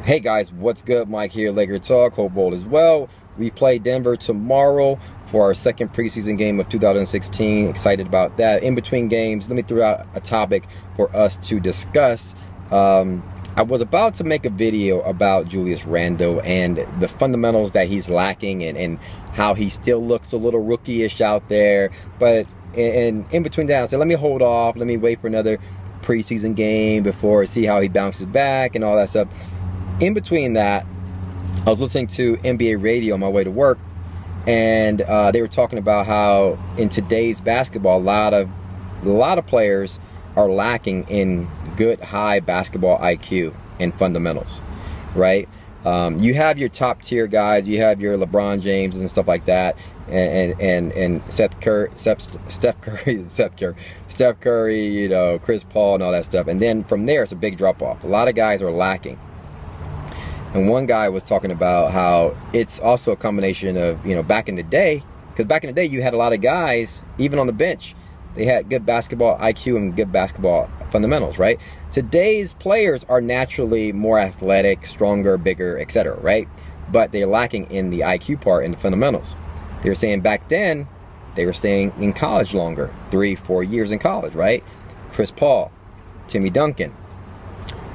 Hey guys, what's good? Mike here, Laker Talk. Hope all is well. We play Denver tomorrow for our second preseason game of 2016. Excited about that. In between games, let me throw out a topic for us to discuss. I was about to make a video about Julius Randle and the fundamentals that he's lacking and how he still looks a little rookie-ish out there. But in between that, I said, let me hold off. Let me wait for another preseason game before I see how he bounces back and all that stuff. In between that, I was listening to NBA radio on my way to work, and they were talking about how in today's basketball, a lot of players are lacking in good high basketball IQ and fundamentals, right? You have your top tier guys, you have your LeBron James and stuff like that, and Steph Curry, you know, Chris Paul and all that stuff, and then from there it's a big drop off. A lot of guys are lacking. And one guy was talking about how it's also a combination of, you know, back in the day, because back in the day you had a lot of guys, even on the bench, they had good basketball IQ and good basketball fundamentals, right? Today's players are naturally more athletic, stronger, bigger, etc., right? But they're lacking in the IQ part and the fundamentals. They were saying back then, they were staying in college longer, 3-4 years in college, right? Chris Paul, Timmy Duncan,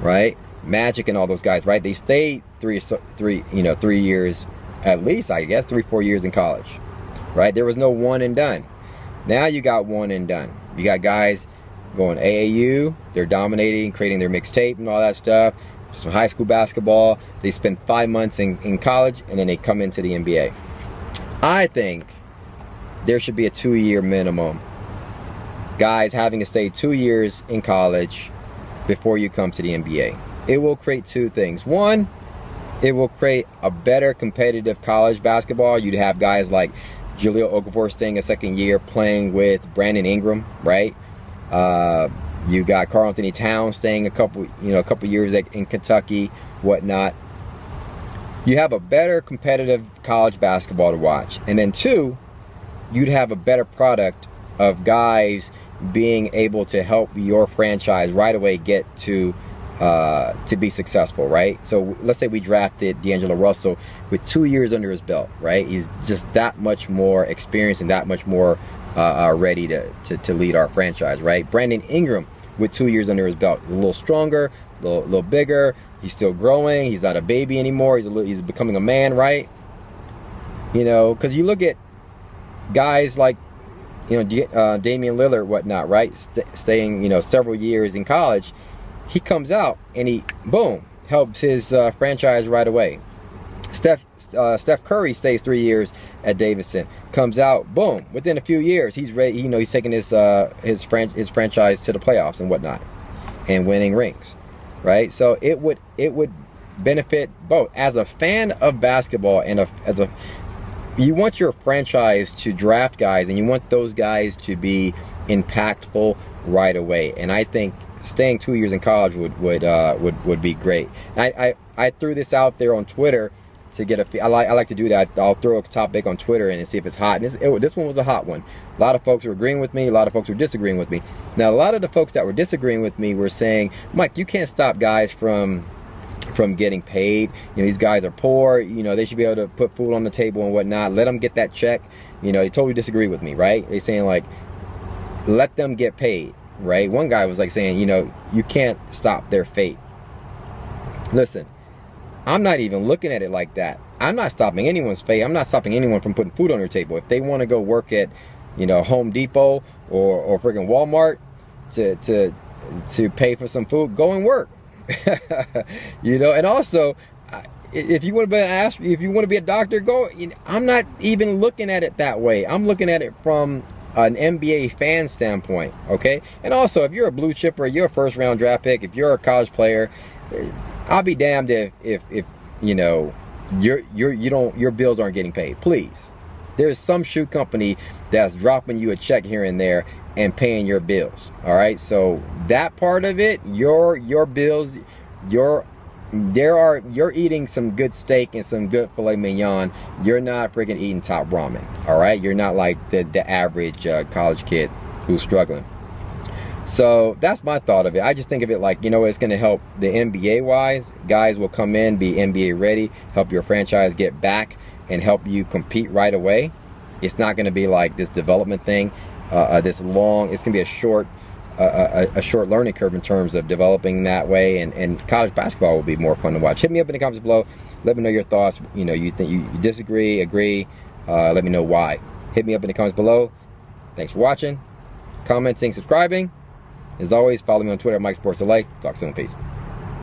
right? Magic and all those guys, right? They stayed three years at least, I guess, 3-4 years in college, right? There was no one and done. Now you got one and done. You got guys going AAU, they're dominating, creating their mixtape and all that stuff. Some high school basketball. They spend 5 months in college and then they come into the NBA. I think there should be a 2-year minimum. Guys having to stay 2 years in college before you come to the NBA. It will create two things. One, it will create a better competitive college basketball. You'd have guys like Jahlil Okafor staying a second year playing with Brandon Ingram, right? You got Karl Anthony Towns staying a couple years in Kentucky, whatnot. You have a better competitive college basketball to watch. And then two, you'd have a better product of guys being able to help your franchise right away get to be successful, right? So let's say we drafted D'Angelo Russell with 2 years under his belt, right? He's just that much more experienced and that much more ready to lead our franchise, right? Brandon Ingram with 2 years under his belt, a little stronger, a little bigger. He's still growing. He's not a baby anymore. He's becoming a man, right? You know, because you look at guys like, you know, Damian Lillard, whatnot, right? Staying, you know, several years in college. He comes out and he, boom, helps his franchise right away. Steph Curry stays 3 years at Davidson. Comes out, boom, within a few years, he's ready. You know, he's taking his franchise to the playoffs and whatnot, and winning rings, right? So it would benefit both. As a fan of basketball and you want your franchise to draft guys, and you want those guys to be impactful right away. And I think staying 2 years in college would be great. I threw this out there on Twitter to get I like to do that. I'll throw a topic on Twitter and see if it's hot. And this one was a hot one. A lot of folks were agreeing with me. A lot of folks were disagreeing with me. Now, a lot of the folks that were disagreeing with me were saying, Mike, you can't stop guys from getting paid. You know, these guys are poor. You know, they should be able to put food on the table and whatnot. Let them get that check. You know, they totally disagree with me, right? They're saying, like, let them get paid, right? One guy was like saying, you know, you can't stop their fate. Listen, I'm not even looking at it like that. I'm not stopping anyone's fate. I'm not stopping anyone from putting food on their table. If they want to go work at, you know, Home Depot or friggin' Walmart to pay for some food, go and work. You know, and also, if you want to be a doctor, go. You know, I'm not even looking at it that way. I'm looking at it from an NBA fan standpoint, okay? And also, if you're a blue chipper, you're a first-round draft pick, if you're a college player, I'll be damned if you know your bills aren't getting paid. Please, there's some shoe company that's dropping you a check here and there and paying your bills. All right, so that part of it, your bills, you're eating some good steak and some good filet mignon. You're not freaking eating top ramen. All right, you're not like the average college kid who's struggling. So that's my thought of it. I just think of it like, you know, it's going to help the NBA wise. Guys will come in, be NBA ready, help your franchise get back and help you compete right away. It's not going to be like this development thing, this long, it's going to be a short learning curve in terms of developing that way, and college basketball will be more fun to watch. Hit me up in the comments below. Let me know your thoughts. You know, you think you disagree, agree, let me know why. Hit me up in the comments below. Thanks for watching, commenting, subscribing. As always, follow me on Twitter at MikeSportsLA. Talk soon. Peace.